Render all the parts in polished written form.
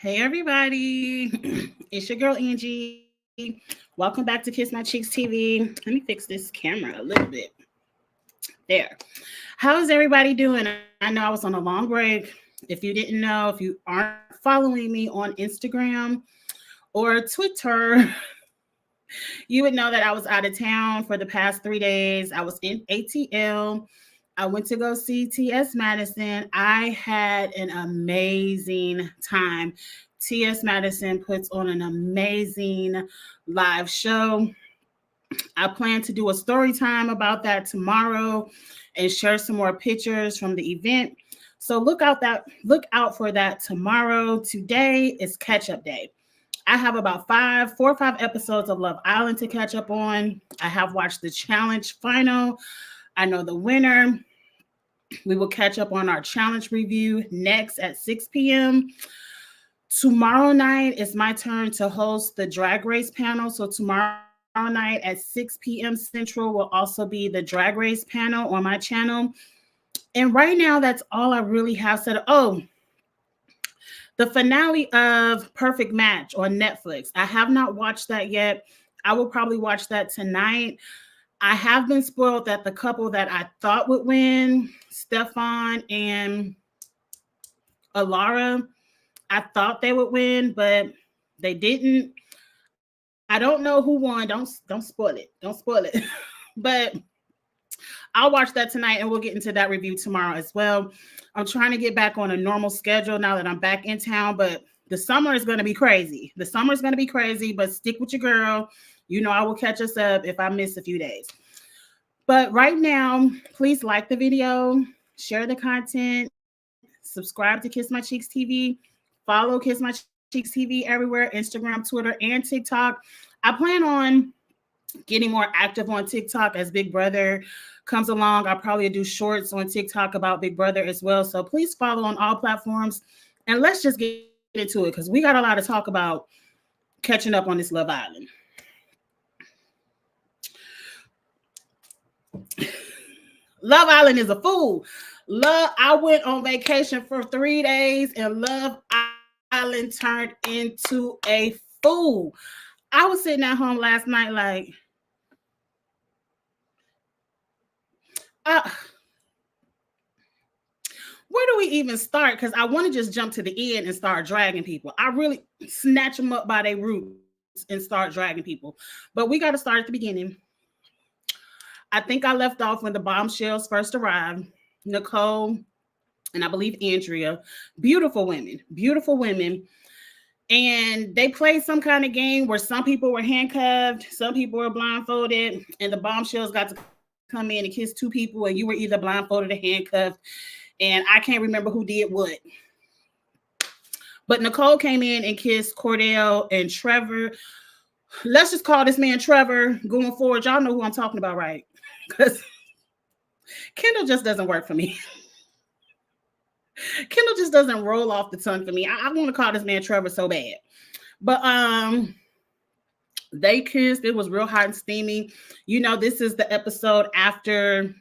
Hey everybody, it's your girl Angie. Welcome back to Kiss My Cheeks TV. Let me fix this camera a little bit. There. How's everybody doing? I know I was on a long break. If you didn't know, if you aren't following me on Instagram or Twitter, you would know that I was out of town for the past 3 days. I was in ATL. I went to go see T.S. Madison. I had an amazing time. T.S. Madison puts on an amazing live show. I plan to do a story time about that tomorrow and share some more pictures from the event. So look out for that tomorrow. Today is catch up day. I have about 4 or 5 episodes of Love Island to catch up on. I have watched the challenge final. I know the winner. We will catch up on our challenge review next at 6 p.m. Tomorrow night is my turn to host the Drag Race panel. So tomorrow night at 6 p.m. Central will also be the Drag Race panel on my channel. And right now, that's all I really have said. Oh, the finale of Perfect Match on Netflix. I have not watched that yet. I will probably watch that tonight. I have been spoiled that the couple that I thought would win, Stefan and Alara, I thought they would win, but they didn't. I don't know who won. Don't spoil it. Don't spoil it. But I'll watch that tonight and we'll get into that review tomorrow as well. I'm trying to get back on a normal schedule now that I'm back in town, but the summer is going to be crazy. The summer is going to be crazy, but stick with your girl. You know, I will catch us up if I miss a few days. But right now, please like the video, share the content, subscribe to Kiss My Cheeks TV, follow Kiss My Cheeks TV everywhere, Instagram, Twitter, and TikTok. I plan on getting more active on TikTok as Big Brother comes along. I'll probably do shorts on TikTok about Big Brother as well. So please follow on all platforms. And let's just get into it because we got a lot to talk about catching up on this Love Island. Love Island is a fool. I went on vacation for 3 days and Love Island turned into a fool. I was sitting at home last night like, uh, where do we even start? Because I want to just jump to the end and start dragging people. I really snatch them up by their roots and start dragging people. But we got to start at the beginning. I think I left off when the bombshells first arrived. Nicole and I believe Andrea, beautiful women, beautiful women. And they played some kind of game where some people were handcuffed, some people were blindfolded, and the bombshells got to come in and kiss two people, and you were either blindfolded or handcuffed. And I can't remember who did what. But Nicole came in and kissed Cordell and Trevor. Let's just call this man Trevor going forward. Y'all know who I'm talking about, right? Because Kendall just doesn't work for me. Kendall just doesn't roll off the tongue for me. I want to call this man Trevor so bad. But they kissed. It was real hot and steamy. You know, this is the episode after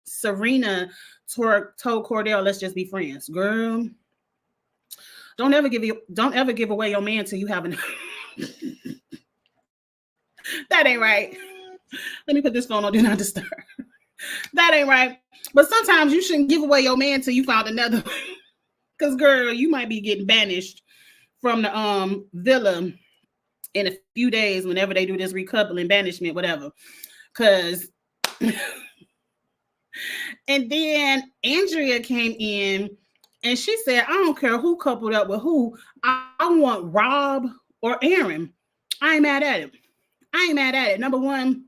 Serena told Cordell, let's just be friends. Girl, don't ever give away your man till you have enough. That ain't right. Let me put this phone on do not disturb. That ain't right. But sometimes you shouldn't give away your man till you found another. Because, girl, you might be getting banished from the villa in a few days whenever they do this recoupling, banishment, whatever. Because, and then Andrea came in and she said, I don't care who coupled up with who. I want Rob or Aaron. I ain't mad at it. I ain't mad at it. Number one,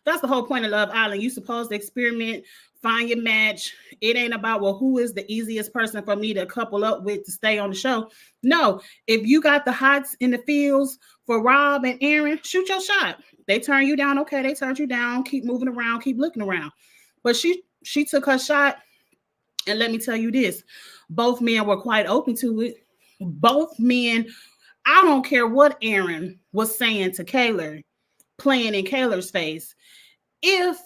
that's the whole point of Love Island. You supposed to experiment, find your match. It ain't about, well, who is the easiest person for me to couple up with to stay on the show? No, if you got the hots in the fields for Rob and Aaron, shoot your shot. They turn you down, okay, they turned you down. Keep moving around, keep looking around. But she took her shot, and let me tell you this. Both men were quite open to it. Both men, I don't care what Aaron was saying to Kaylor, playing in Kaylor's face. If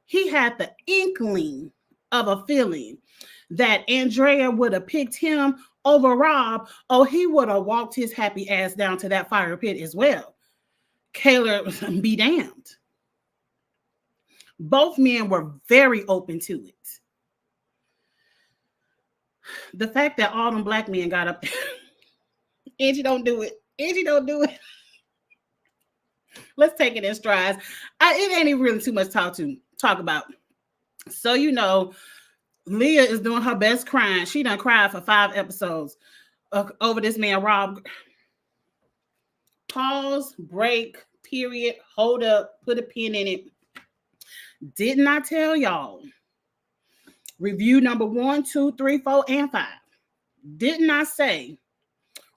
he had the inkling of a feeling that Andrea would have picked him over Rob, oh, he would have walked his happy ass down to that fire pit as well. Kayla, be damned. Both men were very open to it. The fact that all them black men got up, Angie, don't do it. Angie, don't do it. Let's take it in strides. It ain't even really too much talk about. So, you know, Leah is doing her best crying. She done cried for 5 episodes over this man, Rob. Pause, break, period, hold up, put a pin in it. Didn't I tell y'all? Review number 1, 2, 3, 4, and 5. Didn't I say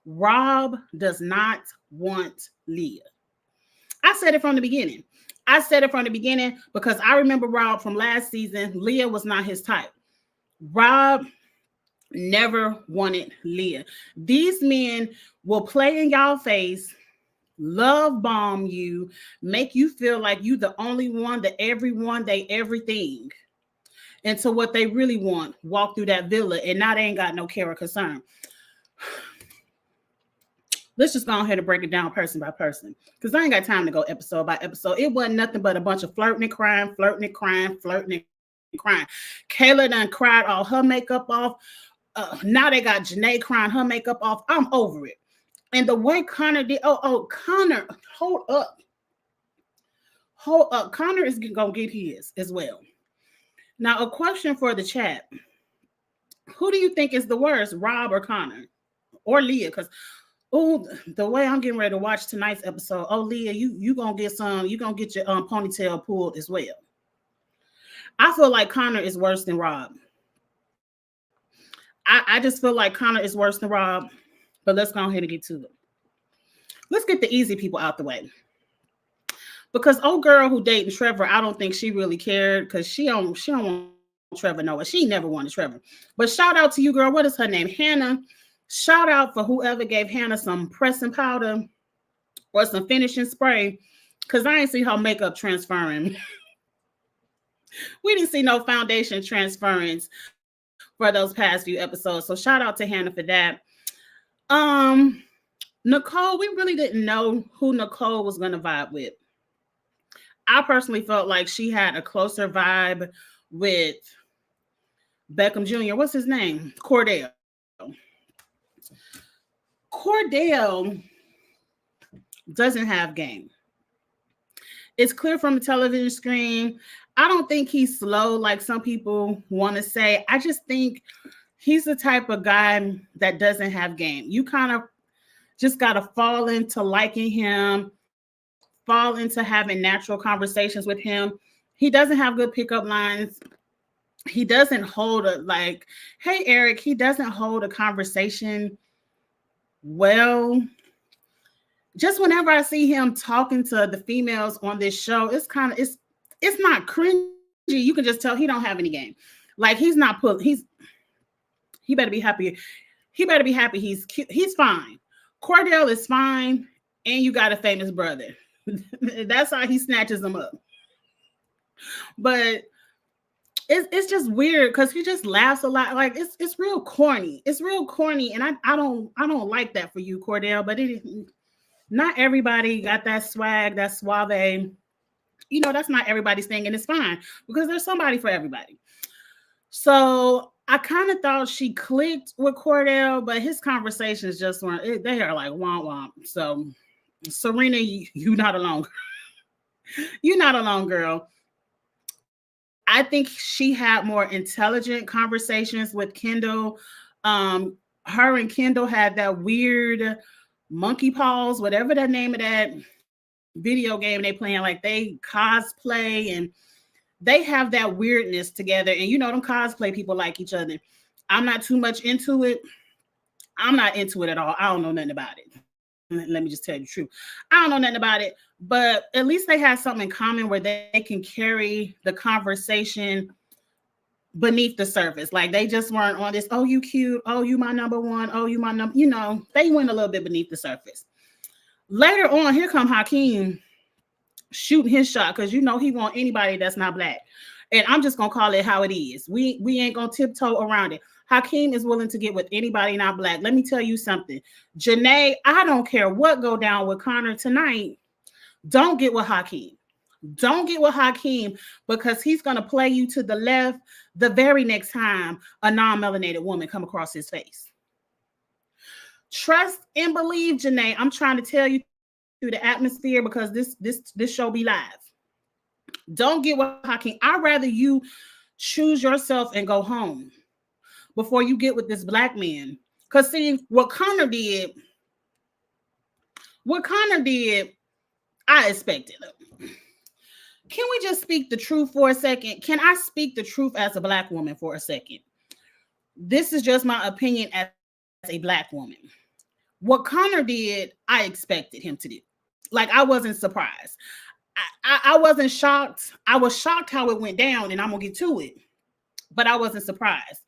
Rob does not want Leah? I said it from the beginning. I said it from the beginning because I remember Rob from last season. Leah was not his type. Rob never wanted Leah. These men will play in y'all face, love bomb you, make you feel like you the only one, the everyone, they everything. And so what they really want, walk through that villa, and now they ain't got no care or concern. Let's just go ahead and break it down person by person, because I ain't got time to go episode by episode. It wasn't nothing but a bunch of flirting and crying, flirting and crying, flirting and crying. Kayla done cried all her makeup off. Now they got Janae crying her makeup off. I'm over it. And the way Connor did, Connor, hold up. Connor is going to get his as well. Now, a question for the chat. Who do you think is the worst, Rob or Connor? Or Leah? Because, the way I'm getting ready to watch tonight's episode, Leah, you going to get you're going to get your ponytail pulled as well. I feel like Connor is worse than Rob. I just feel like Connor is worse than Rob, but let's go ahead and get to it. Let's get the easy people out the way. Because old girl who dating Trevor, I don't think she really cared because she don't want Trevor nowhere. She never wanted Trevor. But shout out to you, girl. What is her name? Hannah. Shout out for whoever gave Hannah some pressing powder or some finishing spray, because I ain't see her makeup transferring. We didn't see no foundation transference for those past few episodes. So shout out to Hannah for that. Nicole, we really didn't know who Nicole was going to vibe with. I personally felt like she had a closer vibe with Beckham Jr. What's his name? Cordell. Cordell doesn't have game. It's clear from the television screen. I don't think he's slow like some people want to say. I just think he's the type of guy that doesn't have game. You kind of just got to fall into liking him, fall into having natural conversations with him. He doesn't have good pickup lines. He doesn't hold hey, Eric, he doesn't hold a conversation well. Just whenever I see him talking to the females on this show, it's not cringy. You can just tell he don't have any game. Like he's not he better be happy. He better be happy he's cute. He's fine. Cordell is fine, and you got a famous brother. That's how he snatches them up. But it's just weird because he just laughs a lot. Like it's real corny. It's real corny, and I don't like that for you, Cordell. But not everybody got that swag, that suave. You know, that's not everybody's thing, and it's fine because there's somebody for everybody. So I kind of thought she clicked with Cordell, but his conversations just weren't. They are like womp womp. So Serena, you not alone. You're not alone, girl. I think she had more intelligent conversations with Kendall. Her and Kendall had that weird monkey paws, whatever the name of that video game they playing, like they cosplay and they have that weirdness together. And you know, them cosplay people like each other. I'm not too much into it. I'm not into it at all. I don't know nothing about it. Let me just tell you the truth. I don't know nothing about it, but at least they have something in common where they can carry the conversation beneath the surface. Like they just weren't on this, oh, you cute. Oh, you my number one. Oh, you my number. You know, they went a little bit beneath the surface. Later on, here come Hakeem shooting his shot because you know he want anybody that's not black. And I'm just gonna call it how it is. We ain't gonna tiptoe around it. Hakeem is willing to get with anybody not black. Let me tell you something. Janae, I don't care what go down with Connor tonight. Don't get with Hakeem. Don't get with Hakeem because he's going to play you to the left the very next time a non-melanated woman come across his face. Trust and believe, Janae. I'm trying to tell you through the atmosphere because this show be live. Don't get with Hakeem. I'd rather you choose yourself and go home before you get with this black man. Because see, what Connor did, I expected him. Can we just speak the truth for a second? Can I speak the truth as a black woman for a second? This is just my opinion as a black woman. What Connor did, I expected him to do. Like, I wasn't surprised. I wasn't shocked. I was shocked how it went down, and I'm going to get to it. But I wasn't surprised.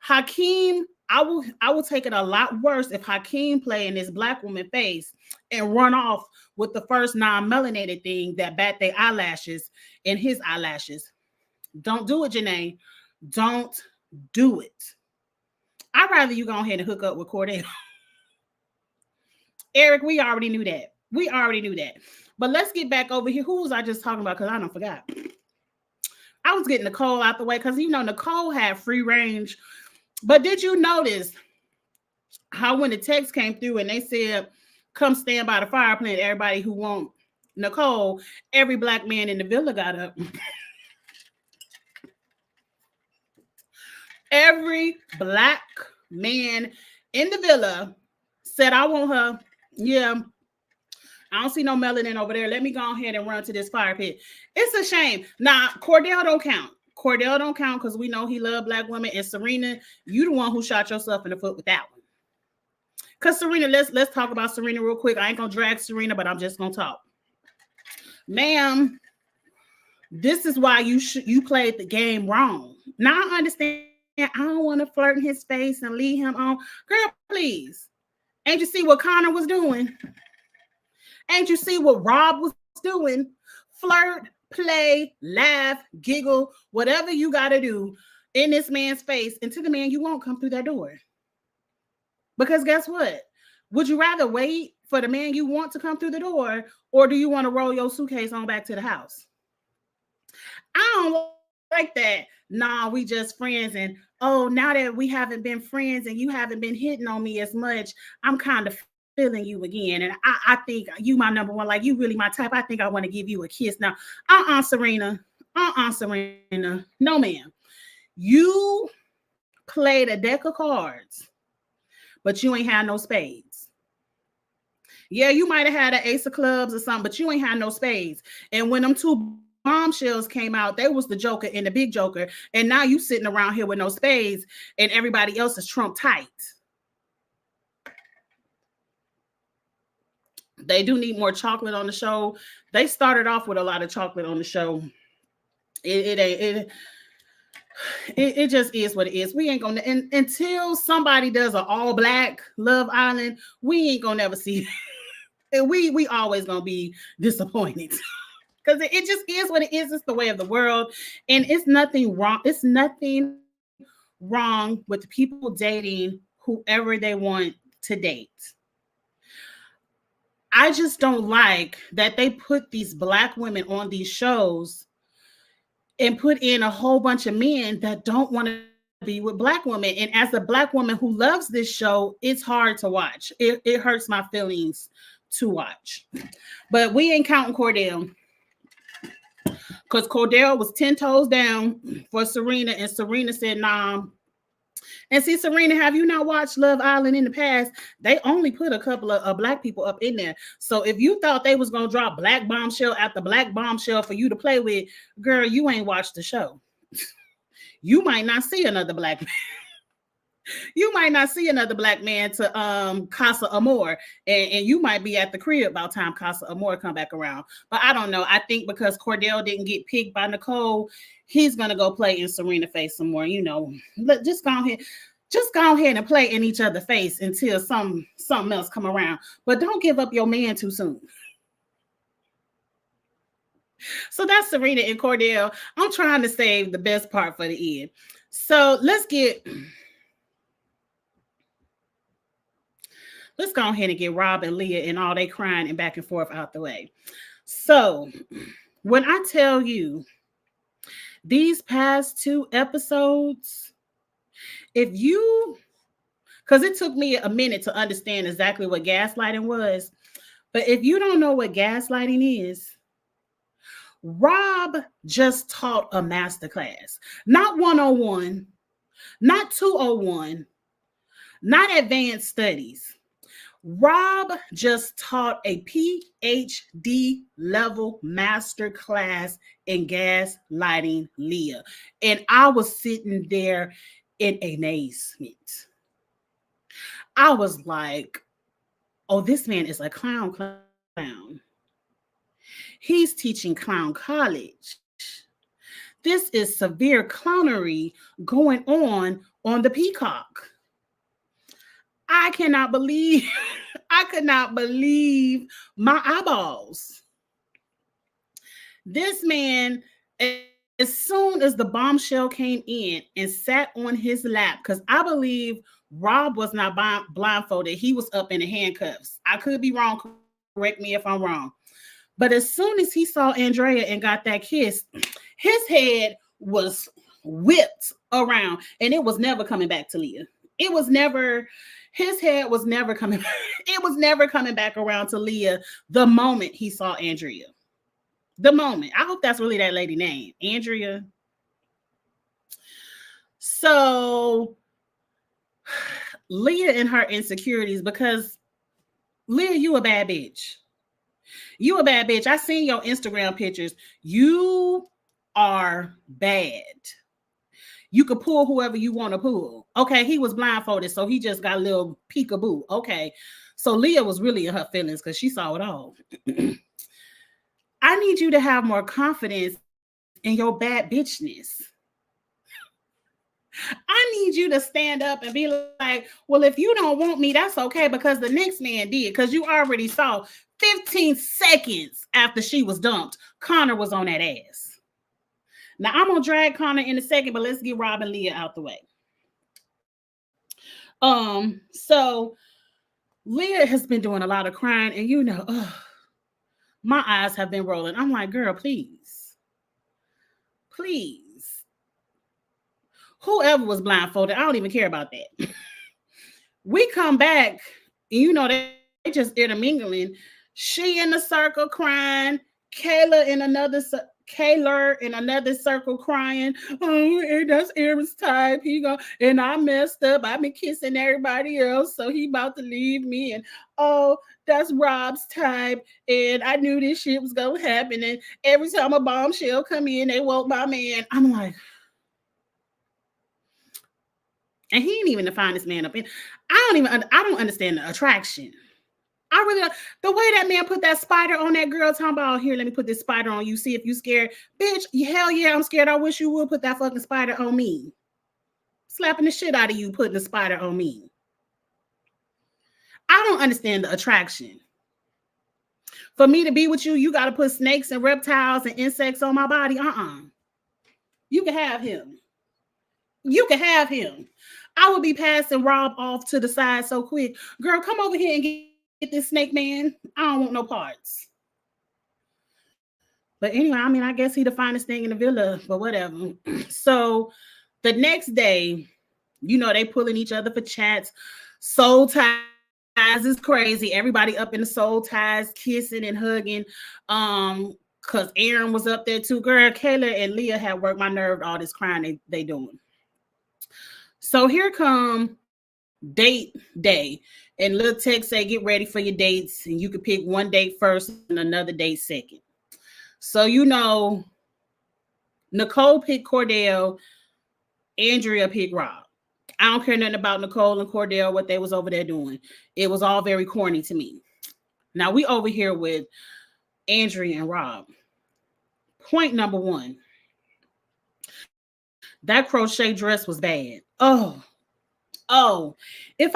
Hakeem, I will take it a lot worse if Hakeem play in this black woman face and run off with the first non-melanated thing that bat their eyelashes and his eyelashes. Don't do it, Janae. Don't do it. I'd rather you go ahead and hook up with Cordell. Eric, we already knew that. But let's get back over here. Who was I just talking about? Because I don't forgot. I was getting Nicole out the way because, Nicole had free range. But did you notice how when the text came through and they said, come stand by the fire plant, everybody who want Nicole, every black man in the villa got up. Every black man in the villa said, I want her. Yeah, I don't see no melanin over there. Let me go ahead and run to this fire pit. It's a shame. Now, Cordell don't count. Cordell don't count because we know he loved black women. And Serena, you the one who shot yourself in the foot with that one. Because Serena, let's talk about Serena real quick. I ain't gonna drag Serena, but I'm just gonna talk. Ma'am, this is why you played the game wrong. Now I understand. I don't want to flirt in his face and lead him on. Girl, please. Ain't you see what Connor was doing? Ain't you see what Rob was doing? Flirt, play, laugh, giggle, whatever you got to do in this man's face. And to the man, you won't come through that door. Because guess what? Would you rather wait for the man you want to come through the door, or do you want to roll your suitcase on back to the house? I don't like that. Nah, we just friends. And oh, now that we haven't been friends and you haven't been hitting on me as much, I'm kind of feeling you again. And I think you my number one, like you really my type. I think I want to give you a kiss now. Serena. Serena. No, ma'am. You played a deck of cards, but you ain't had no spades. Yeah, you might have had an ace of clubs or something, but you ain't had no spades. And when them two bombshells came out, they was the joker and the big joker. And now you sitting around here with no spades and everybody else is Trump tight. They do need more chocolate on the show. They started off with a lot of chocolate on the show. It just is what it is. We ain't gonna until somebody does an all black Love Island, we ain't gonna never see. And we always gonna be disappointed. Because it just is what it is. It's the way of the world. And it's nothing wrong. It's nothing wrong with people dating whoever they want to date. I just don't like that they put these black women on these shows and put in a whole bunch of men that don't want to be with black women. And as a black woman who loves this show, it's hard to watch. It hurts my feelings to watch. But we ain't counting Cordell. Because Cordell was 10 toes down for Serena, and Serena said, nah. And see, Serena, have you not watched Love Island in the past? They only put a couple of black people up in there. So if you thought they was going to drop black bombshell after black bombshell for you to play with, girl, you ain't watched the show. You might not see another black man. You might not see another black man to Casa Amor, and you might be at the crib by the time Casa Amor come back around. But I don't know. I think because Cordell didn't get picked by Nicole, he's gonna go play in Serena face some more. Just go ahead and play in each other's face until something else come around. But don't give up your man too soon. So that's Serena and Cordell. I'm trying to save the best part for the end. So let's go ahead and get Rob and Leah and all they crying and back and forth out the way. So when I tell you these past two episodes, if you, because it took me a minute to understand exactly what gaslighting was, but if you don't know what gaslighting is, Rob just taught a masterclass, not 101, not 201, not advanced studies. Rob just taught a PhD level masterclass in gaslighting Leah. And I was sitting there in amazement. I was like, oh, this man is a clown. He's teaching clown college. This is severe clownery going on the Peacock. I cannot believe, I could not believe my eyeballs. This man, as soon as the bombshell came in and sat on his lap, because I believe Rob was not blindfolded. He was up in the handcuffs. I could be wrong. Correct me if I'm wrong. But as soon as he saw Andrea and got that kiss, his head was whipped around and it was never coming back to Leah. It was never, his head was never coming, it was never coming back around to Leah the moment he saw Andrea. The moment. I hope that's really that lady name, Andrea. So Leah and her insecurities, because Leah, you a bad bitch. You a bad bitch. I seen your Instagram pictures. You are bad. You could pull whoever you want to pull. Okay, he was blindfolded, so he just got a little peekaboo. Okay, so Leah was really in her feelings because she saw it all. I need you to have more confidence in your bad bitchness. I need you to stand up and be like, well, if you don't want me, that's okay, because the next man did, because you already saw 15 seconds after she was dumped, Connor was on that ass. Now, I'm going to drag Connor in a second, but let's get Rob and Leah out the way. So Leah has been doing a lot of crying, and you know, my eyes have been rolling. I'm like, girl, please. Whoever was blindfolded, I don't even care about that. We come back, and you know, they just intermingling. She in the circle crying, Kayla in another circle crying. Oh, that's Aaron's type. He go, and I messed up. I've been kissing everybody else, so he about to leave me. And oh, that's Rob's type. And I knew this shit was gonna happen. And every time a bombshell come in, they woke my man. I'm like, and he ain't even the finest man up in. I don't understand the attraction. I really don't. The way that man put that spider on that girl, talking about, here, let me put this spider on you, see if you scared. Bitch, hell yeah, I'm scared. I wish you would put that fucking spider on me. Slapping the shit out of you, putting the spider on me. I don't understand the attraction. For me to be with you, you got to put snakes and reptiles and insects on my body. You can have him. You can have him. I would be passing Rob off to the side so quick. Girl, come over here and get this snake man. I don't want no parts. But anyway, I mean, I guess he the finest thing in the villa, but whatever. So the next day, you know, they pulling each other for chats. Soul ties is crazy. Everybody up in the soul ties, kissing and hugging. Because Aaron was up there too. Girl, Kayla and Leah had worked my nerve, all this crying they doing. So here come date day. And little text say, get ready for your dates. And you can pick one date first and another date second. So, you know, Nicole picked Cordell, Andrea picked Rob. I don't care nothing about Nicole and Cordell, what they was over there doing. It was all very corny to me. Now, we over here with Andrea and Rob. Point number one. That crochet dress was bad. Oh, it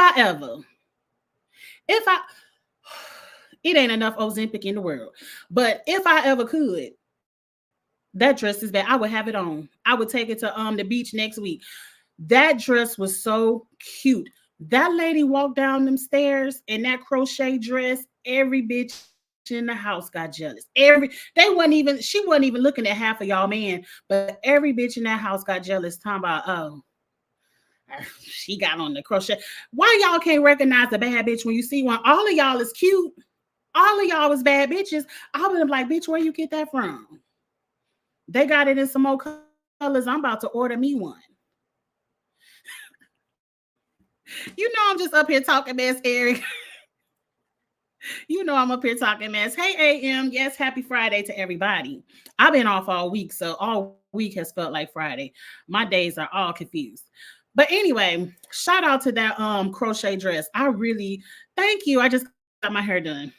ain't enough Ozempic in the world. But if I ever could, That dress is bad. I would have it on. I would take it to the beach next week. That dress was so cute. That lady walked down them stairs in that crochet dress. Every bitch in the house got jealous. She wasn't even looking at half of y'all men, but every bitch in that house got jealous. Talking about, oh, she got on the crochet. Why y'all can't recognize a bad bitch when you see one? All of y'all is cute. All of y'all was bad bitches. I would have like, bitch, where you get that from? They got it in some more colors. I'm about to order me one. You know I'm just up here talking mess, Eric. You know I'm up here talking mess. Hey, AM. Yes, happy Friday to everybody. I've been off all week, so all week has felt like Friday. My days are all confused. But anyway, shout out to that crochet dress. I really thank you. I just got my hair done.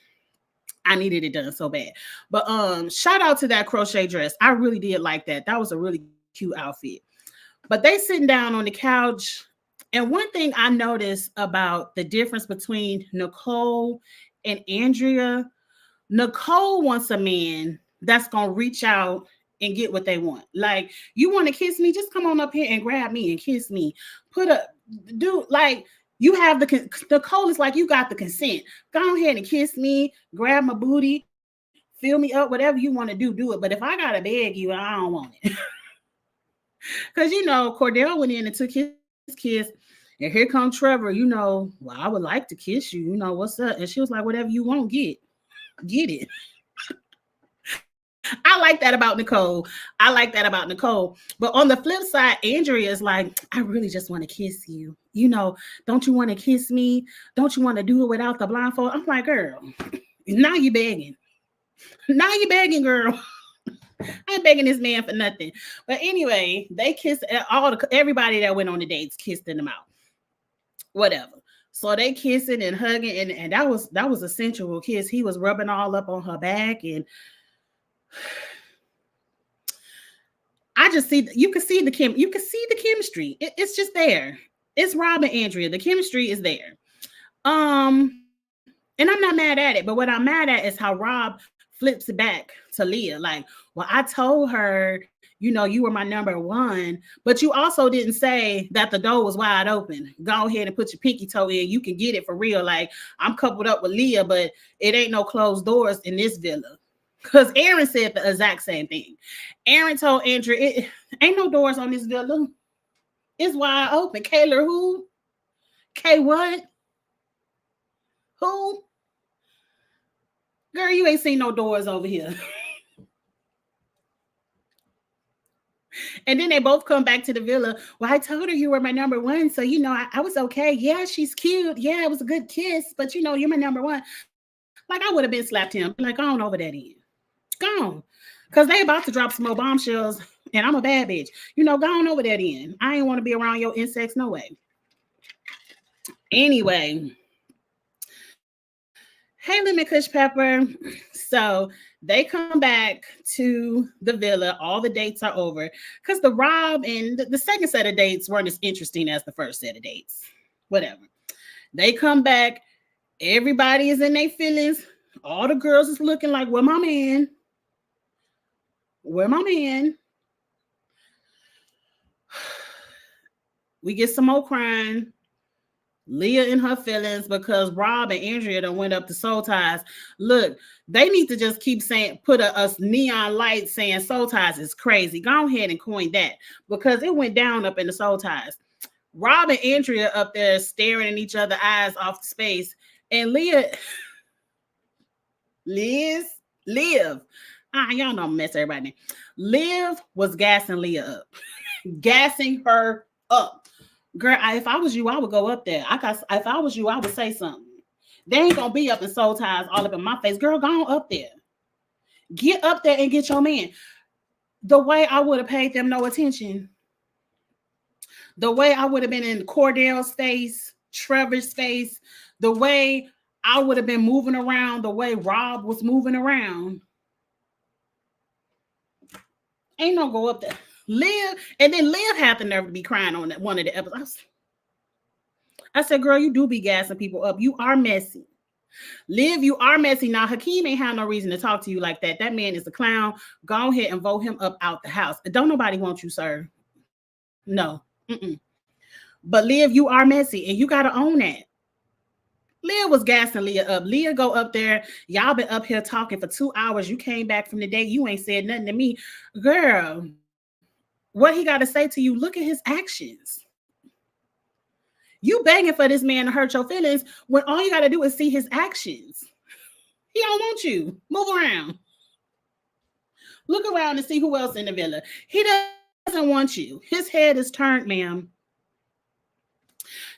I needed it done so bad. But shout out to that crochet dress. I really did like that. That was a really cute outfit. But they sitting down on the couch. And one thing I noticed about the difference between Nicole and Andrea, Nicole wants a man that's going to reach out and get what they want. Like, you want to kiss me? Just come on up here and grab me and kiss me. You have Nicole is like, you got the consent. Go ahead and kiss me, grab my booty, fill me up, whatever you want to do it. But if I got to beg you, I don't want it. Because, Cordell went in and took his kiss. And here come Trevor, well, I would like to kiss you. What's up? And she was like, whatever you want, get it. I like that about Nicole. But on the flip side, Andrea is like, I really just want to kiss you. Don't you want to kiss me? Don't you want to do it without the blindfold? I'm like, girl, now you begging. Now you begging, girl. I ain't begging this man for nothing. But anyway, they kissed everybody that went on the dates, kissed in the mouth. Whatever. So they kissing and hugging, and that was a sensual kiss. He was rubbing all up on her back, and I just you can see the chemistry. It's just there. It's Rob and Andrea. The chemistry is there. And I'm not mad at it, but what I'm mad at is how Rob flips it back to Leah. Like, well, I told her, you were my number one, but you also didn't say that the door was wide open. Go ahead and put your pinky toe in. You can get it for real. Like, I'm coupled up with Leah, but it ain't no closed doors in this villa. Because Aaron said the exact same thing. Aaron told Andrea, it ain't no doors on this villa. It's wide open. Kayla, who? Kay what? Who? Girl, you ain't seen no doors over here. And then they both come back to the villa. Well, I told her you were my number one. So, I was okay. Yeah, she's cute. Yeah, it was a good kiss. But, you're my number one. Like, I would have been slapped him. Like, go on over that end. Go on. Because they about to drop some more bombshells. And I'm a bad bitch. Go on over that end. I ain't want to be around your insects. No way. Anyway. Hey, Lemon Kush Pepper. So they come back to the villa. All the dates are over because the Rob and the second set of dates weren't as interesting as the first set of dates. Whatever. They come back. Everybody is in their feelings. All the girls is looking like, where my man? Where my man? We get some more crying. Leah in her feelings because Rob and Andrea done went up to Soul Ties. Look, they need to just keep saying, put a neon light saying Soul Ties is crazy. Go ahead and coin that because it went down up in the Soul Ties. Rob and Andrea up there staring in each other's eyes off the space. And Liv. Y'all know I'm mess everybody name. Liv was gassing Leah up. Gassing her up. Girl, if I was you, I would go up there. If I was you, I would say something. They ain't gonna be up in Soul Ties all up in my face. Girl, go on up there. Get up there and get your man. The way I would have paid them no attention. The way I would have been in Cordell's face, Trevor's face, the way I would have been moving around, the way Rob was moving around. Ain't no go up there. Liv had the nerve to be crying on that one of the episodes. I said, girl, you do be gassing people up. You are messy. Liv, you are messy. Now, Hakeem ain't have no reason to talk to you like that. That man is a clown. Go ahead and vote him up out the house. Don't nobody want you, sir. No. Mm-mm. But Liv, you are messy, and you got to own that. Leah was gassing Leah up. Leah go up there. Y'all been up here talking for 2 hours. You came back from the day. You ain't said nothing to me. Girl, what he got to say to you, look at his actions. You begging for this man to hurt your feelings when all you got to do is see his actions. He don't want you. Move around. Look around and see who else in the villa. He doesn't want you. His head is turned, ma'am.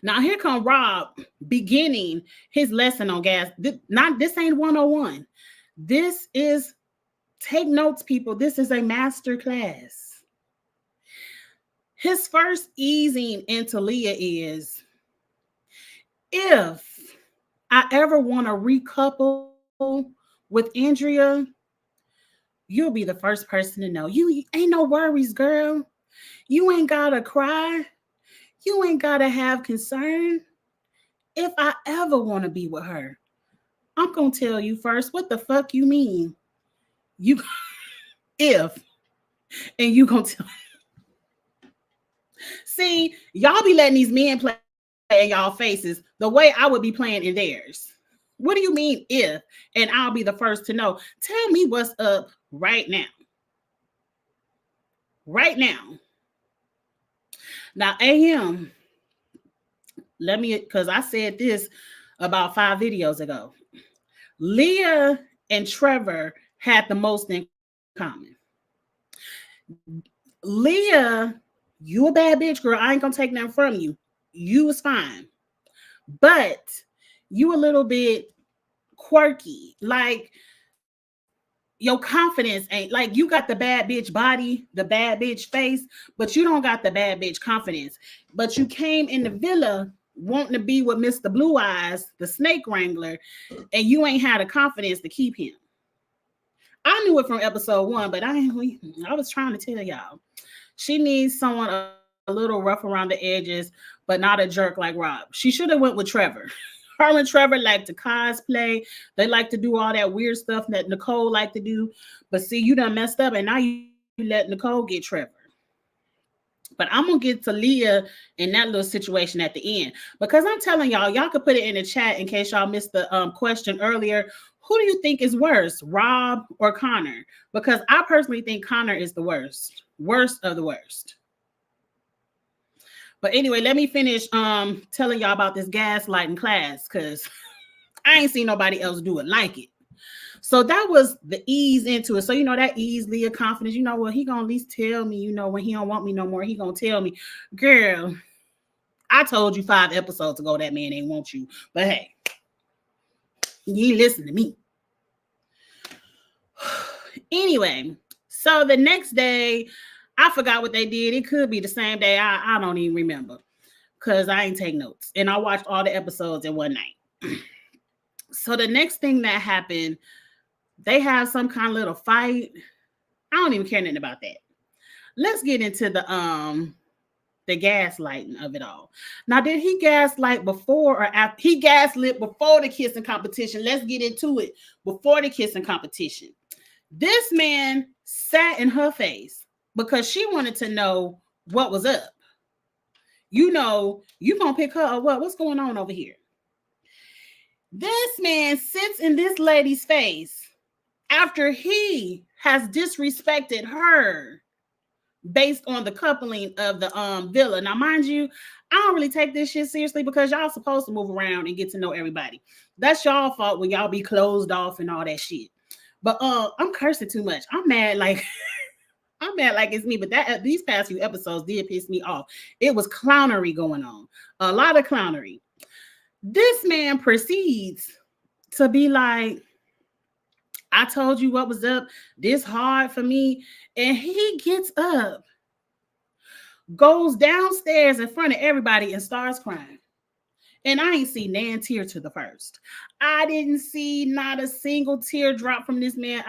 Now here come Rob beginning his lesson on gas. This ain't 101. This is, take notes, people. This is a master class. His first easing into Leah is, if I ever want to recouple with Andrea, you'll be the first person to know. You ain't no worries, girl. You ain't gotta cry. You ain't gotta have concern. If I ever want to be with her, I'm gonna tell you first. What the fuck you mean? You if and you gonna tell. See, y'all be letting these men play in y'all faces the way I would be playing in theirs. What do you mean if? And I'll be the first to know. Tell me what's up right now. Right now. Now, AM, let me, because I said this about 5 videos ago. Leah and Trevor had the most in common. Leah, you a bad bitch, girl. I ain't gonna take nothing from you. You was fine. But you a little bit quirky. Like, your confidence ain't, like, you got the bad bitch body, the bad bitch face, but you don't got the bad bitch confidence. But you came in the villa wanting to be with Mr. Blue Eyes, the snake wrangler, and you ain't had the confidence to keep him. I knew it from episode 1, but I was trying to tell y'all. She needs someone a little rough around the edges, but not a jerk like Rob. She should have went with Trevor. Her and Trevor like to cosplay. They like to do all that weird stuff that Nicole like to do. But see, you done messed up, and now you let Nicole get Trevor. But I'm going to get to Leah in that little situation at the end. Because I'm telling y'all could put it in the chat in case y'all missed the question earlier. Who do you think is worse, Rob or Connor? Because I personally think Connor is the worst. Worst of the worst. But anyway, let me finish telling y'all about this gaslighting class, because I ain't seen nobody else do it like it. So that was the ease into it. So, that ease Leah confidence. Well, he gonna at least tell me, when he don't want me no more, he gonna tell me. Girl, I told you 5 episodes ago that man ain't want you. But hey, you ain't listen to me. Anyway, so the next day, I forgot what they did. It could be the same day. I don't even remember, because I ain't take notes. And I watched all the episodes in one night. So the next thing that happened, they have some kind of little fight. I don't even care nothing about that. Let's get into the gaslighting of it all. Now, did he gaslight before or after? He gaslit before the kissing competition. Let's get into it. Before the kissing competition, this man sat in her face because she wanted to know what was up. You gonna pick her or what? What's going on over here? This man sits in this lady's face after he has disrespected her based on the coupling of the villa. Now, mind you, I don't really take this shit seriously because y'all supposed to move around and get to know everybody. That's y'all fault when y'all be closed off and all that shit. But I'm cursing too much. I'm mad like I'm mad like it's me, but these past few episodes did piss me off. It was clownery going on. A lot of clownery. This man proceeds to be like, I told you what was up. This hard for me. And he gets up, goes downstairs in front of everybody and starts crying. And I ain't see nan tear to the first. I didn't see not a single tear drop from this man.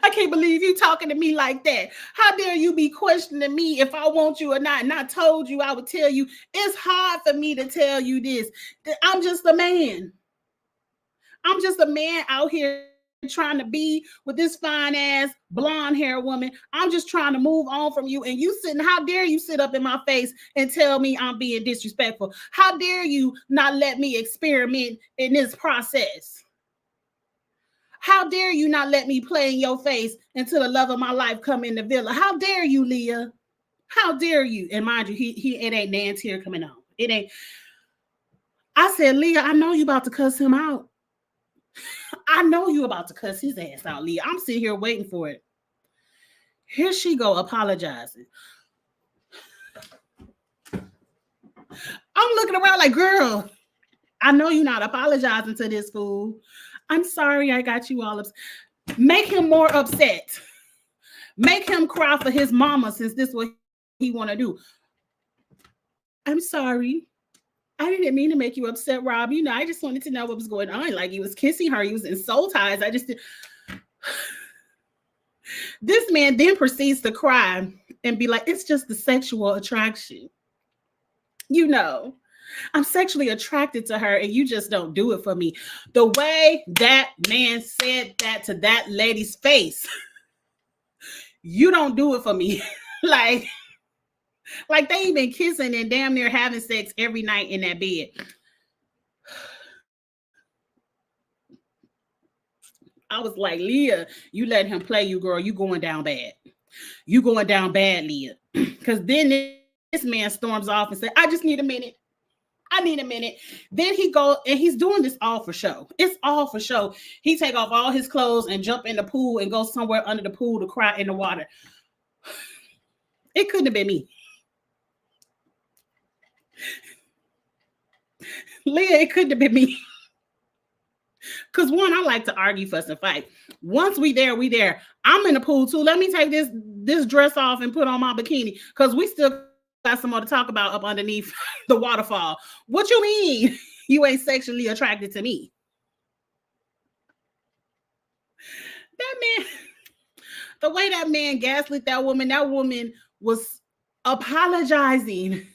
I can't believe you talking to me like that. How dare you be questioning me if I want you or not? And I told you I would tell you. It's hard for me to tell you this. I'm just a man. I'm just a man out here trying to be with this fine ass blonde hair woman. I'm just trying to move on from you. And you sitting, how dare you sit up in my face and tell me I'm being disrespectful? How dare you not let me experiment in this process? How dare you not let me play in your face until the love of my life come in the villa? How dare you, Leah? How dare you? And mind you, it ain't Nan's here coming on. It ain't. I said, Leah, I know you about to cuss him out. I know you about to cuss his ass out, Leah. I'm sitting here waiting for it. Here she go apologizing. I'm looking around like, girl, I know you're not apologizing to this fool. I'm sorry I got you all upset. Make him more upset. Make him cry for his mama since this is what he want to do. I'm sorry. I didn't mean to make you upset, Rob. You know, I just wanted to know what was going on. Like, he was kissing her. He was in soul ties. I just did. This man then proceeds to cry and be like, it's just the sexual attraction. You know, I'm sexually attracted to her and you just don't do it for me. The way that man said that to that lady's face, you don't do it for me. like they ain't been kissing and damn near having sex every night in that bed. I was like, Leah, you let him play you, girl. You going down bad. You going down bad, Leah. Because then this man storms off and said, I just need a minute. I need a minute. Then he go and he's doing this all for show. It's all for show. He take off all his clothes and jump in the pool and go somewhere under the pool to cry in the water. It couldn't have been me. Leah, it couldn't have been me. Because one, I like to argue, fuss, and fight. Once we there, we there. I'm in the pool too. Let me take this dress off and put on my bikini. Because we still got some more to talk about up underneath the waterfall. What you mean you ain't sexually attracted to me? That man, the way that man gaslit that woman was apologizing.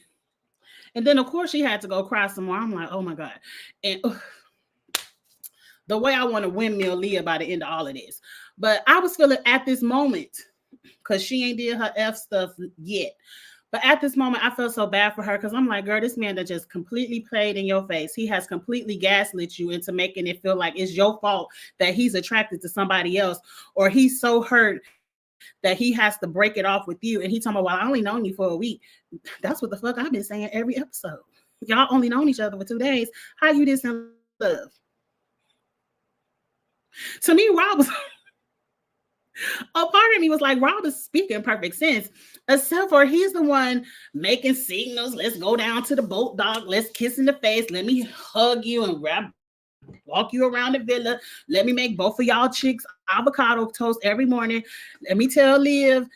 And then, of course, she had to go cry some more. I'm like, oh, my God. And the way I want to windmill Leah by the end of all of this. But I was feeling at this moment, because she ain't did her F stuff yet. But at this moment, I felt so bad for her because I'm like, girl, this man that just completely played in your face. He has completely gaslit you into making it feel like it's your fault that he's attracted to somebody else, or he's so hurt that he has to break it off with you. And he told me, well, I only known you for a week. That's what the fuck I've been saying every episode. Y'all only known each other for 2 days. How you this in love? To me, Rob was... a part of me was like, Rob is speaking perfect sense, except for he's the one making signals. Let's go down to the boat dock. Let's kiss in the face. Let me hug you and walk you around the villa. Let me make both of y'all chicks avocado toast every morning. Let me tell Liv,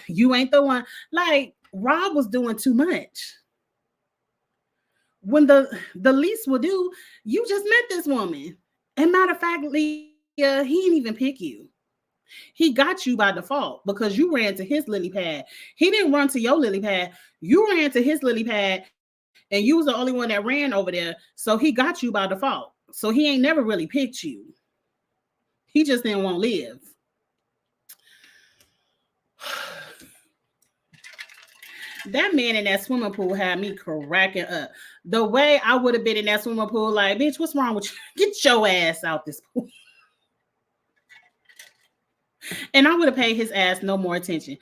you ain't the one. Like, Rob was doing too much. When the least will do, you just met this woman. And matter of fact, Leah, he didn't even pick you. He got you by default because you ran to his lily pad. He didn't run to your lily pad. You ran to his lily pad and you was the only one that ran over there. So he got you by default. So he ain't never really picked you. He just didn't want to live. That man in that swimming pool had me cracking up. The way I would have been in that swimming pool, like, bitch, what's wrong with you? Get your ass out this pool. And I would have paid his ass no more attention.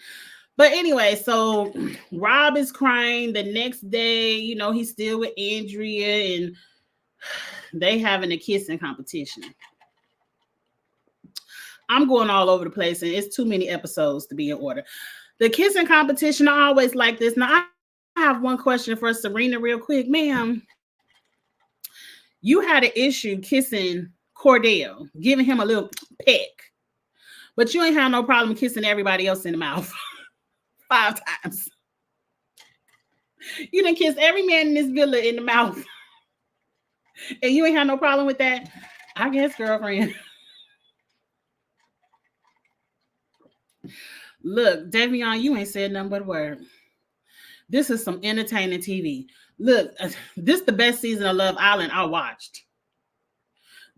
But anyway, so Rob is crying. The next day, you know, he's still with Andrea and they having a kissing competition. I'm going all over the place and it's too many episodes to be in order. The kissing competition, I always like this. Now, I have one question for Serena real quick. Ma'am, you had an issue kissing Cordell, giving him a little peck. But you ain't have no problem kissing everybody else in the mouth 5 times. You done kiss every man in this villa in the mouth. And you ain't have no problem with that? I guess, girlfriend. Look, Davion, you ain't said nothing but a word. This is some entertaining TV. Look, this the best season of Love Island I watched.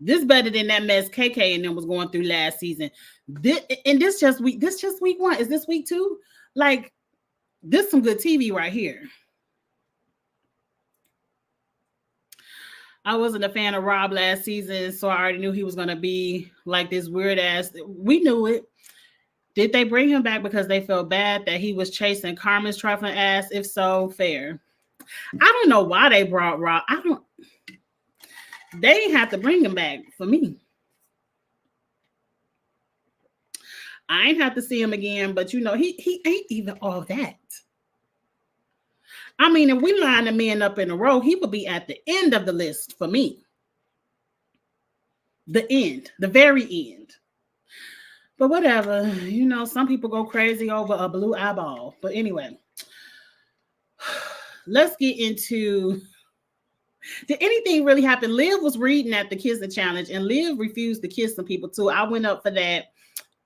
This better than that mess KK and them was going through last season. This just week one. Is this week two? Like, this some good TV right here. I wasn't a fan of Rob last season, so I already knew he was going to be like this weird ass. We knew it. Did they bring him back because they felt bad that he was chasing Carmen's trifling ass? If so, fair. I don't know why they brought Rob. They didn't have to bring him back for me. I ain't have to see him again, but you know, he ain't even all that. I mean, if we line the men up in a row, he would be at the end of the list for me. The end, the very end. But whatever, you know, some people go crazy over a blue eyeball. But anyway, let's get into, did anything really happen? Liv was reading at the kissing challenge and Liv refused to kiss some people too. I went up for that.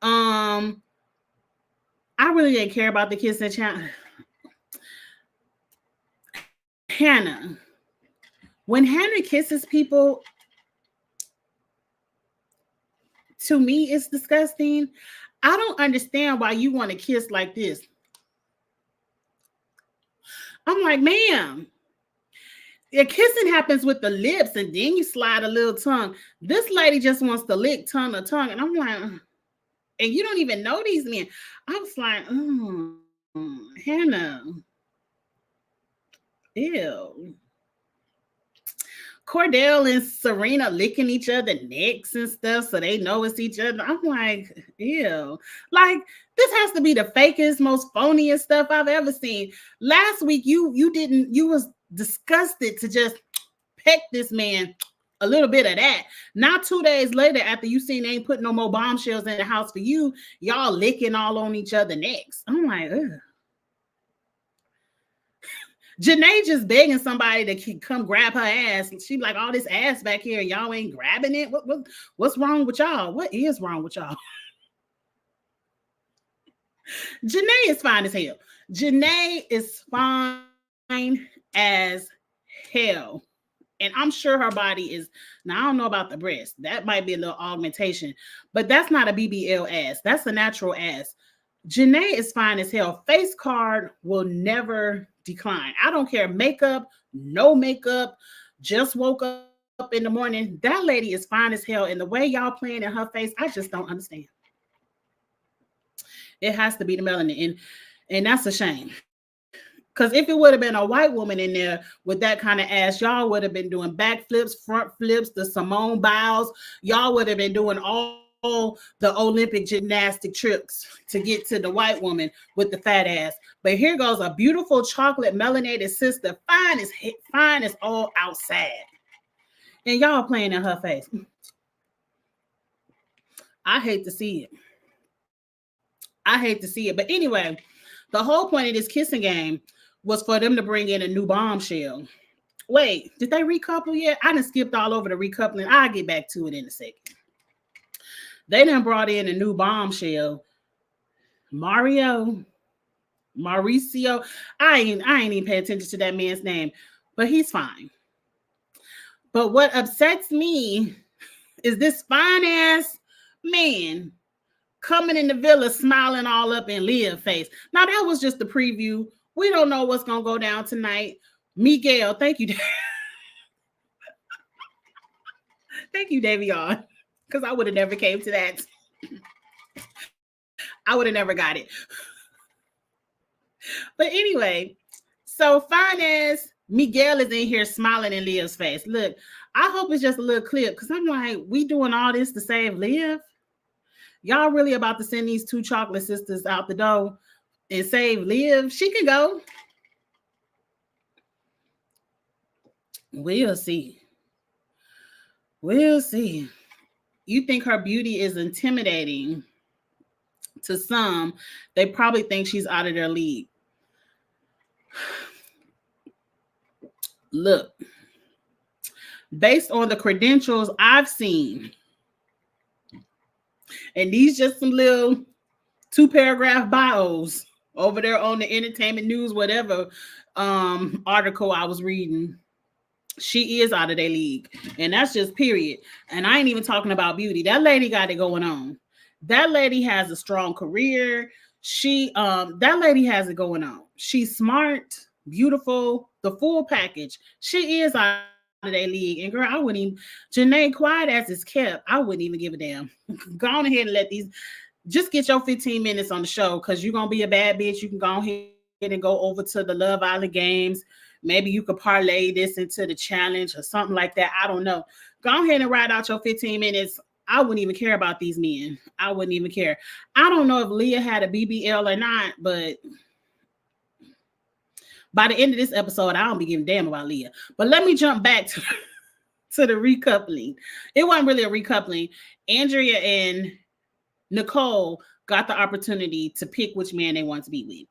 I really didn't care about the kissing challenge. Hannah, when Hannah kisses people, to me, it's disgusting. I don't understand why you want to kiss like this. I'm like, ma'am, the kissing happens with the lips and then you slide a little tongue. This lady just wants to lick tongue to tongue. And I'm like, and you don't even know these men. I was like, Hannah. Ew. Cordell and Serena licking each other necks and stuff so they know it's each other. I'm like, ew. Like, this has to be the fakest, most phoniest stuff I've ever seen. Last week, you was disgusted to just peck this man a little bit of that. Now 2 days later, after you seen they ain't putting no more bombshells in the house for you, y'all licking all on each other necks. I'm like, ugh. Janae just begging somebody to come grab her ass. She like, all this ass back here, y'all ain't grabbing it. What's wrong with y'all? What is wrong with y'all? Janae is fine as hell. Janae is fine as hell. And I'm sure her body is, now I don't know about the breast. That might be a little augmentation, but that's not a BBL ass. That's a natural ass. Janae is fine as hell. Face card will never decline. I don't care. Makeup, no makeup, just woke up in the morning. That lady is fine as hell. And the way y'all playing in her face, I just don't understand. It has to be the melanin. And that's a shame. Because if it would have been a white woman in there with that kind of ass, y'all would have been doing back flips, front flips, the Simone Biles. Y'all would have been doing all the Olympic gymnastic tricks to get to the white woman with the fat ass. But here goes a beautiful chocolate melanated sister, fine as all outside. And y'all playing in her face. I hate to see it. I hate to see it. But anyway, the whole point of this kissing game was for them to bring in a new bombshell. Wait, did they recouple yet? I done skipped all over the recoupling. I'll get back to it in a second. They done brought in a new bombshell. Mauricio. I ain't even pay attention to that man's name, but he's fine. But what upsets me is this fine ass man coming in the villa smiling all up in Leah's face. Now that was just the preview. We don't know what's gonna go down tonight. Miguel, thank you. Thank you, Davion. Because I would have never came to that. I would have never got it. But anyway, so fine as Miguel is in here smiling in Leah's face. Look, I hope it's just a little clip because I'm like, we doing all this to save Liv? Y'all really about to send these two chocolate sisters out the door and save Liv? She can go. We'll see. We'll see. You think her beauty is intimidating to some? They probably think she's out of their league. Look, based on the credentials I've seen, and these just some little 2-paragraph bios over there on the entertainment news, whatever article I was reading. She is out of their league. And that's just period. And I ain't even talking about beauty. That lady got it going on. That lady has a strong career. That lady has it going on. She's smart, beautiful, the full package. She is out of their league. And girl, I wouldn't even, Janae, quiet as it's kept, I wouldn't even give a damn. Go on ahead and just get your 15 minutes on the show, because you're going to be a bad bitch. You can go ahead and go over to the Love Island games. Maybe you could parlay this into the challenge or something like that. I don't know. Go ahead and ride out your 15 minutes. I wouldn't even care about these men. I wouldn't even care. I don't know if Leah had a BBL or not, but by the end of this episode, I don't be giving a damn about Leah. But let me jump back to the recoupling. It wasn't really a recoupling. Andrea and Nicole got the opportunity to pick which man they want to be with.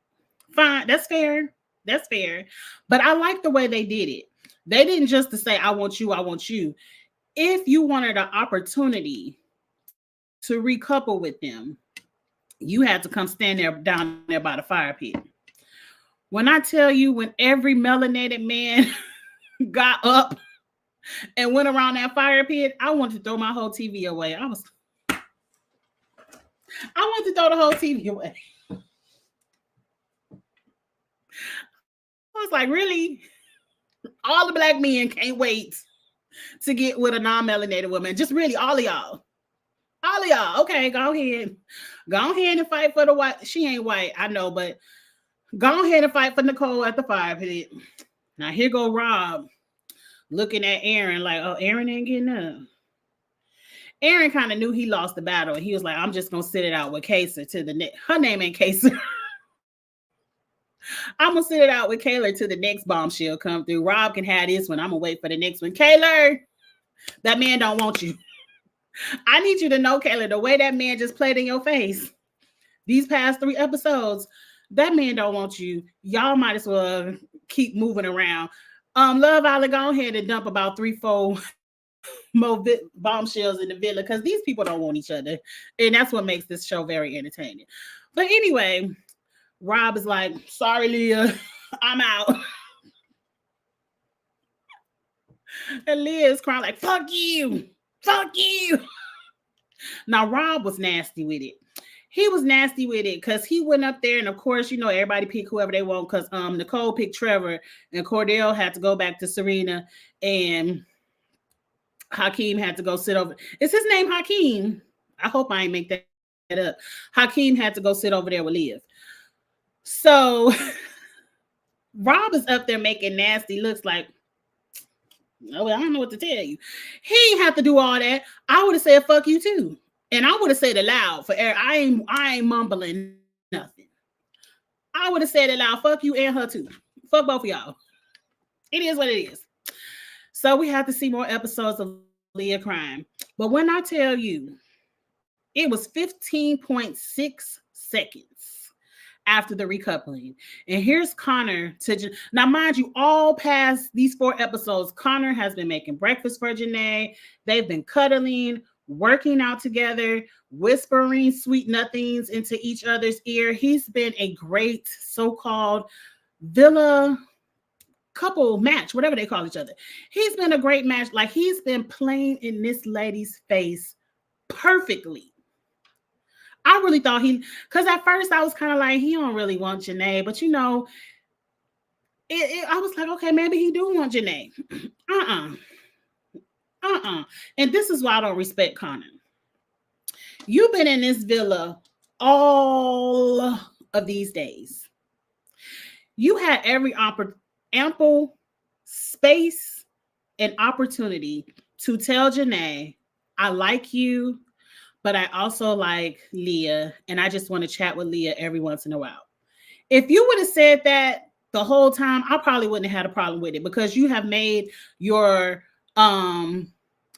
Fine, that's fair. That's fair. But I like the way they did it. They didn't just to say, I want you, I want you. If you wanted an opportunity to recouple with them, you had to come stand there down there by the fire pit. When I tell you, when every melanated man got up and went around that fire pit, I wanted to throw my whole TV away. I wanted to throw the whole TV away. I was like, really? All the black men can't wait to get with a non-melanated woman. Just really, all of y'all. All of y'all. Okay, go ahead. Go ahead and fight for the white. She ain't white, I know, but go ahead and fight for Nicole at the fire pit. Now here go Rob looking at Aaron like, oh, Aaron ain't getting up. Aaron kind of knew he lost the battle. And he was like, I'm just going to sit it out with Kaser to the next. Her name ain't Kaser. I'm going to sit it out with Kayla till the next bombshell come through. Rob can have this one. I'm going to wait for the next one. Kayla, that man don't want you. I need you to know, Kayla, the way that man just played in your face these past 3 episodes, that man don't want you. Y'all might as well keep moving around. Love Island, go ahead and dump about 3-4 more bombshells in the villa, because these people don't want each other. And that's what makes this show very entertaining. But anyway, Rob is like, sorry, Leah, I'm out. And Leah is crying like, fuck you. Fuck you. Now, Rob was nasty with it. He was nasty with it because he went up there, and of course, you know, everybody pick whoever they want, because Nicole picked Trevor, and Cordell had to go back to Serena, and Hakeem had to go sit over. Is his name Hakeem? I hope I ain't make that up. Hakeem had to go sit over there with Liv. So Rob is up there making nasty looks like, oh, I don't know what to tell you. He ain't have to do all that. I would have said fuck you too. And I would have said it loud for air. I ain't mumbling nothing. I would have said it loud. Fuck you and her too. Fuck both of y'all. It is what it is. So we have to see more episodes of Leah crying. But when I tell you, it was 15.6 seconds after the recoupling. And here's Connor now, mind you, all past these 4 episodes, Connor has been making breakfast for Janae. They've been cuddling, working out together, whispering sweet nothings into each other's ear. He's been a great so-called villa couple match, whatever they call each other. He's been a great match. Like, he's been playing in this lady's face perfectly. I really thought because at first I was kind of like, he don't really want Janae, but you know, I was like, okay, maybe he do want Janae. And this is why I don't respect Connor. You've been in this villa all of these days. You had every ample space and opportunity to tell Janae, I like you, but I also like Leah, and I just want to chat with Leah every once in a while. If you would have said that the whole time, I probably wouldn't have had a problem with it, because you have made your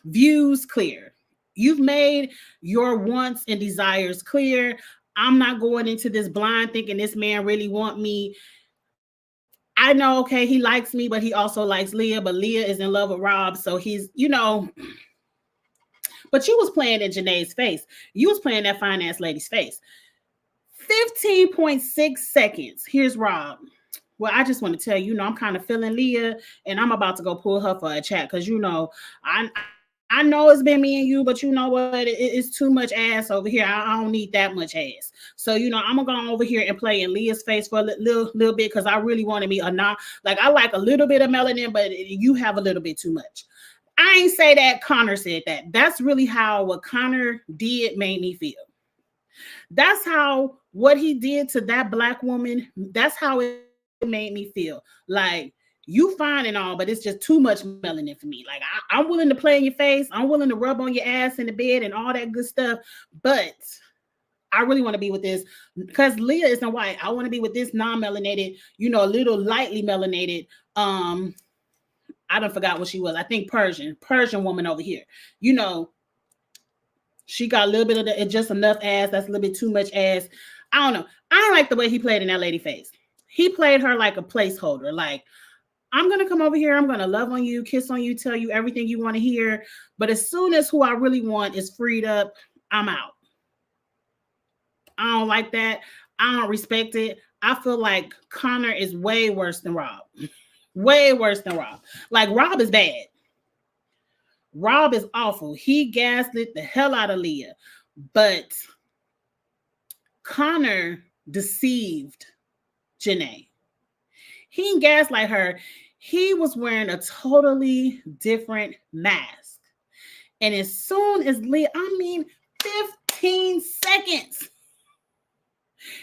views clear. You've made your wants and desires clear. I'm not going into this blind thinking this man really want me. I know, okay, he likes me, but he also likes Leah, but Leah is in love with Rob, so he's, you know. But you was playing in Janae's face. You was playing that finance lady's face. 15.6 seconds. Here's Rob. Well, I just want to tell you, I'm kind of feeling Leah, and I'm about to go pull her for a chat because I know it's been me and you, but you know what? It's too much ass over here. I don't need that much ass. So I'm gonna go over here and play in Leah's face for a little bit because I really want to be I like a little bit of melanin, but you have a little bit too much. I ain't say that. Connor said that. That's really how what Connor did made me feel. That's how what he did to that black woman. That's how it made me feel. Like, you fine and all, but it's just too much melanin for me. Like, I'm willing to play in your face. I'm willing to rub on your ass in the bed and all that good stuff. But I really want to be with this because Leah isn't white. I want to be with this non-melanated, a little lightly melanated. I don't forgot what she was. I think Persian woman over here. She got a little bit of just enough ass. That's a little bit too much ass. I don't know. I don't like the way he played in that lady face. He played her like a placeholder. Like, I'm going to come over here. I'm going to love on you, kiss on you, tell you everything you want to hear. But as soon as who I really want is freed up, I'm out. I don't like that. I don't respect it. I feel like Connor is way worse than Rob. Way worse than Rob. Like, Rob is bad. Rob is awful. He gaslit the hell out of Leah. But Connor deceived Janae. He didn't gaslight her. He was wearing a totally different mask. And as soon as Leah, 15 seconds.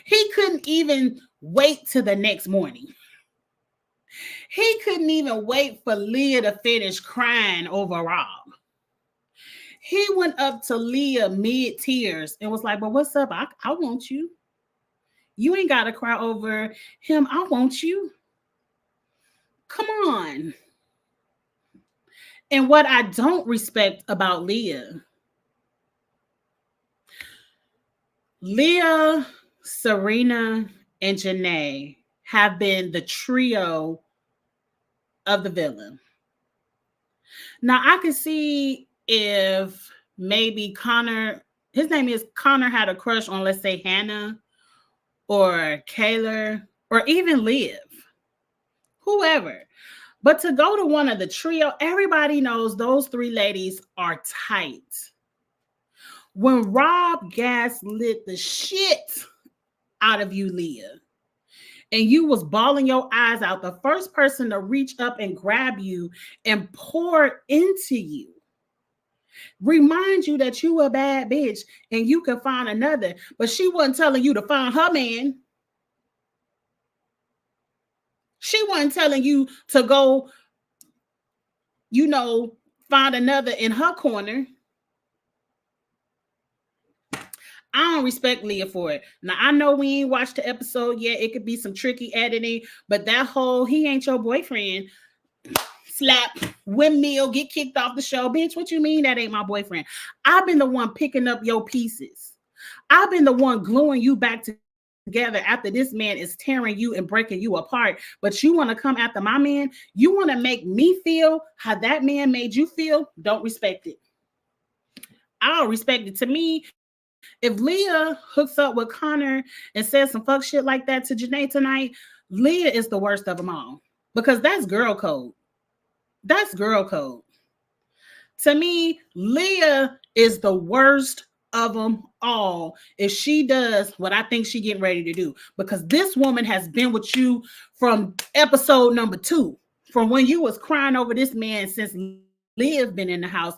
He couldn't even wait till the next morning. He couldn't even wait for Leah to finish crying over Rob. He went up to Leah mid-tears and was like, "But what's up? I want you. You ain't got to cry over him. I want you. Come on." And what I don't respect about Leah, Serena, and Janae have been the trio of the villain. Now, I can see if maybe Connor, his name is Connor, had a crush on, let's say, Hannah or Kayla or even Liv, whoever. But to go to one of the trio, everybody knows those three ladies are tight. When Rob gaslit the shit out of you, Leah, and you was bawling your eyes out, the first person to reach up and grab you and pour into you, remind you that you a bad bitch and you can find another. But she wasn't telling you to find her man. She wasn't telling you to go, find another in her corner. I don't respect Leah for it. Now, I know we ain't watched the episode yet. It could be some tricky editing, but that whole, he ain't your boyfriend, slap, windmill, get kicked off the show. Bitch, what you mean that ain't my boyfriend? I've been the one picking up your pieces. I've been the one gluing you back together after this man is tearing you and breaking you apart. But you want to come after my man? You want to make me feel how that man made you feel? Don't respect it. I don't respect it. To me, if Leah hooks up with Connor and says some fuck shit like that to Janae tonight, Leah is the worst of them all. Because that's girl code. That's girl code. To me, Leah is the worst of them all if she does what I think she getting ready to do. Because this woman has been with you from episode number 2. From when you was crying over this man since Leah's been in the house.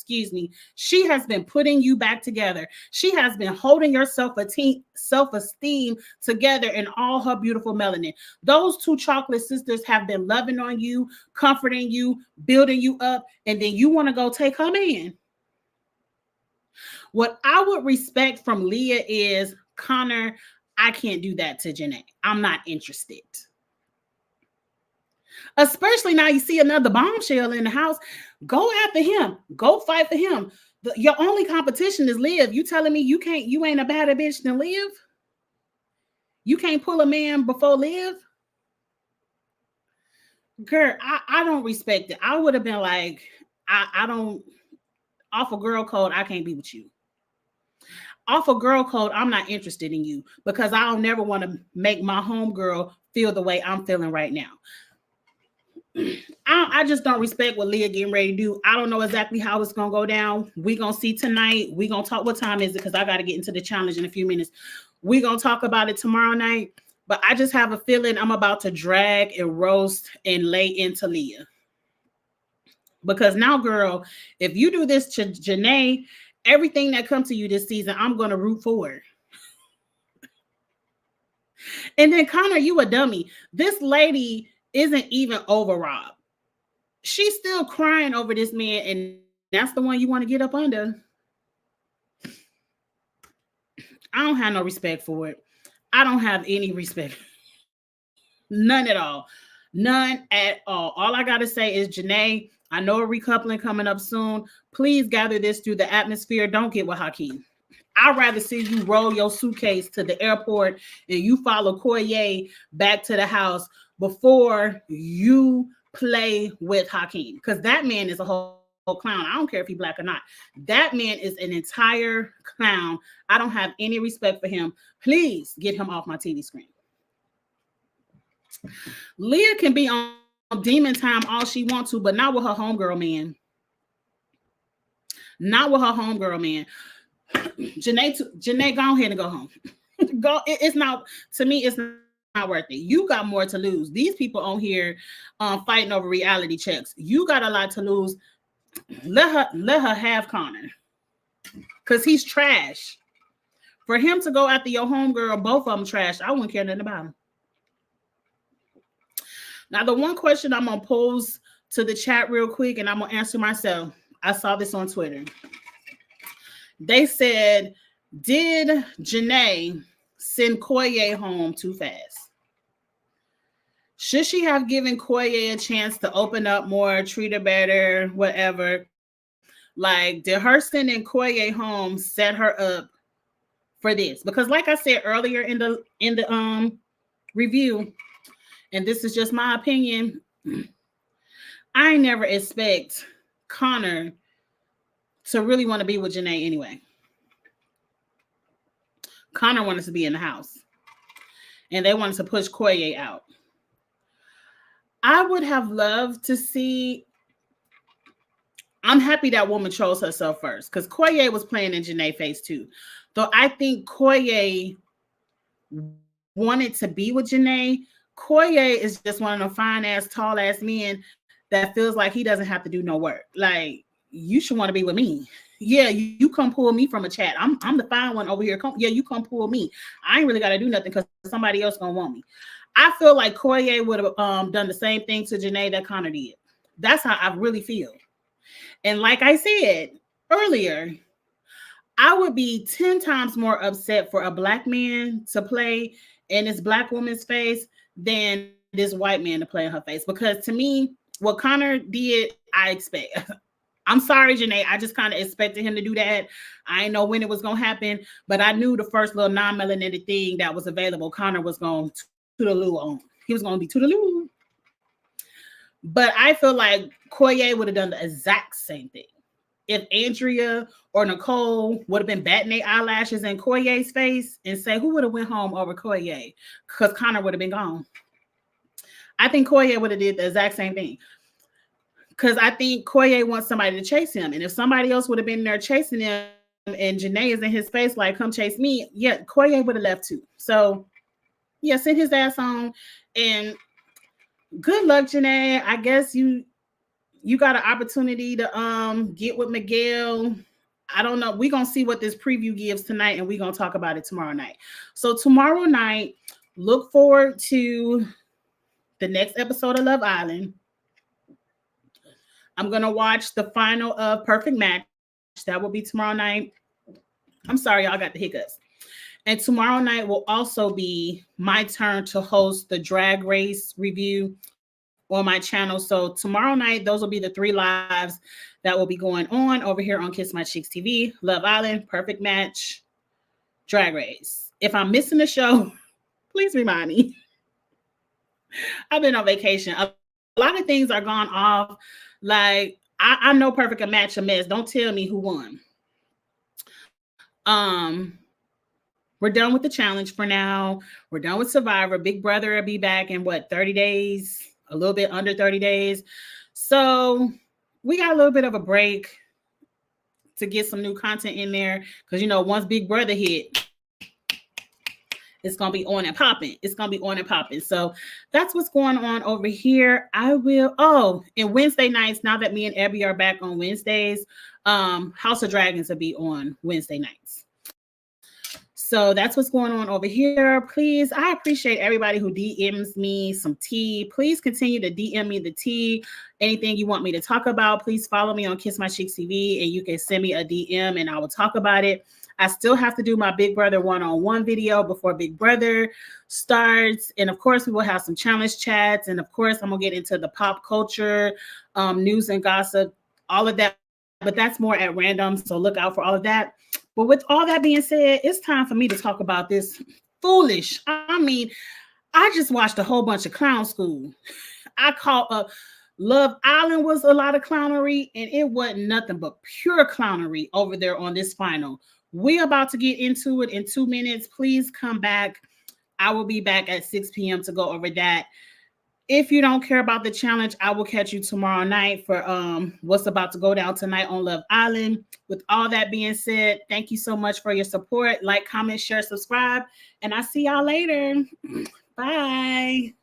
Excuse me, she has been putting you back together. She has been holding your self-esteem together in all her beautiful melanin. Those 2 chocolate sisters have been loving on you, comforting you, building you up, and then you want to go take her man. What I would respect from Leah is, Connor, I can't do that to Janae. I'm not interested. Especially now you see another bombshell in the house. Go after him. Go fight for him. Your only competition is Liv. You telling me you ain't a better bitch than Liv? You can't pull a man before Liv? Girl, I don't respect it. I would have been like, I don't, off a girl code, I can't be with you. off a girl code, I'm not interested in you because I don't never want to make my homegirl feel the way I'm feeling right now. I just don't respect what Leah getting ready to do. I don't know exactly how it's gonna go down. We gonna see tonight. We gonna talk. What time is it? Because I got to get into the challenge in a few minutes. We gonna talk about it tomorrow night. But I just have a feeling I'm about to drag and roast and lay into Leah. Because now, girl, if you do this to Janae, everything that comes to you this season, I'm gonna root for it. And then Connor, you a dummy. This lady isn't even over Rob. She's still crying over this man, and that's the one you want to get up under. I don't have no respect for it. I don't have any respect. None at all. None at all. All I got to say is, Janae, I know a recoupling coming up soon. Please gather this through the atmosphere. Don't get with Hakeem. I'd rather see you roll your suitcase to the airport and you follow Koye back to the house before you play with Hakeem. Because that man is a whole clown. I don't care if he's black or not. That man is an entire clown. I don't have any respect for him. Please get him off my TV screen. Leah can be on demon time all she wants to, but not with her homegirl man. Not with her homegirl man. Janae, go ahead and go home. Go. It's not, to me, it's not worth it. You got more to lose. These people on here fighting over reality checks. You got a lot to lose. Let her have Connor. Because he's trash. For him to go after your homegirl, both of them trash, I wouldn't care nothing about him. Now, the one question I'm going to pose to the chat real quick, and I'm going to answer myself. I saw this on Twitter. They said, did Janae send Koye home too fast? Should she have given Koye a chance to open up more, treat her better, whatever? Like, did her sending Koye home set her up for this? Because like I said earlier in the review, and this is just my opinion, I never expect Connor to really want to be with Janae anyway. Connor wanted to be in the house. And they wanted to push Koye out. I would have loved to see... I'm happy that woman chose herself first. Because Koye was playing in Janae's face too. Though I think Koye wanted to be with Janae. Koye is just one of the fine-ass, tall-ass men that feels like he doesn't have to do no work. Like, you should want to be with me. Yeah, you come pull me from a chat. I'm the fine one over here. You come pull me. I ain't really got to do nothing because somebody else gonna want me. I feel like Koye would have done the same thing to Janae that Connor did. That's how I really feel. And like I said earlier, I would be 10 times more upset for a black man to play in this black woman's face than this white man to play in her face. Because to me, what Connor did, I expect. I'm sorry, Janae. I just kind of expected him to do that. I didn't know when it was going to happen, but I knew the first little non-melanated thing that was available, Connor was going to toodaloo on. He was going to be toodaloo. But I feel like Koye would have done the exact same thing. If Andrea or Nicole would have been batting their eyelashes in Koye's face and say, who would have went home over Koye? Because Connor would have been gone. I think Koye would have did the exact same thing. Because I think Koye wants somebody to chase him. And if somebody else would have been there chasing him and Janae is in his face like, come chase me, yeah, Koye would have left too. So, yeah, send his ass on. And good luck, Janae. I guess you got an opportunity to get with Miguel. I don't know. We're going to see what this preview gives tonight, and we're going to talk about it tomorrow night. So tomorrow night, look forward to the next episode of Love Island. I'm going to watch the final of Perfect Match. That will be tomorrow night. I'm sorry, y'all got the hiccups. And tomorrow night will also be my turn to host the Drag Race review on my channel. So tomorrow night, those will be the 3 lives that will be going on over here on Kiss My Cheeks TV, Love Island, Perfect Match, Drag Race. If I'm missing a show, please remind me. I've been on vacation. A lot of things are gone off. Like, I know Perfect Match a mess. Don't tell me who won. We're done with the challenge for now. We're done with Survivor. Big Brother will be back in what, 30 days? A little bit under 30 days. So we got a little bit of a break to get some new content in there. Because, you know, once Big Brother hit, it's going to be on and popping. It's going to be on and popping. So that's what's going on over here. And Wednesday nights, now that me and Abby are back on Wednesdays, House of Dragons will be on Wednesday nights. So that's what's going on over here. Please, I appreciate everybody who DMs me some tea. Please continue to DM me the tea. Anything you want me to talk about, please follow me on Kiss My Cheeks TV and you can send me a DM and I will talk about it. I still have to do my Big Brother one-on-one video before Big Brother starts. And of course, we will have some challenge chats. And of course, I'm going to get into the pop culture, news and gossip, all of that. But that's more at random. So look out for all of that. But with all that being said, it's time for me to talk about this foolish. I mean, I just watched a whole bunch of Clown School. I caught up. Love Island was a lot of clownery, and it wasn't nothing but pure clownery over there on this final. We're about to get into it in 2 minutes. Please come back. I will be back at 6 p.m. to go over that. If you don't care about the challenge, I will catch you tomorrow night for what's about to go down tonight on Love Island. With all that being said, thank you so much for your support. Like, comment, share, subscribe, and I'll see y'all later. Bye.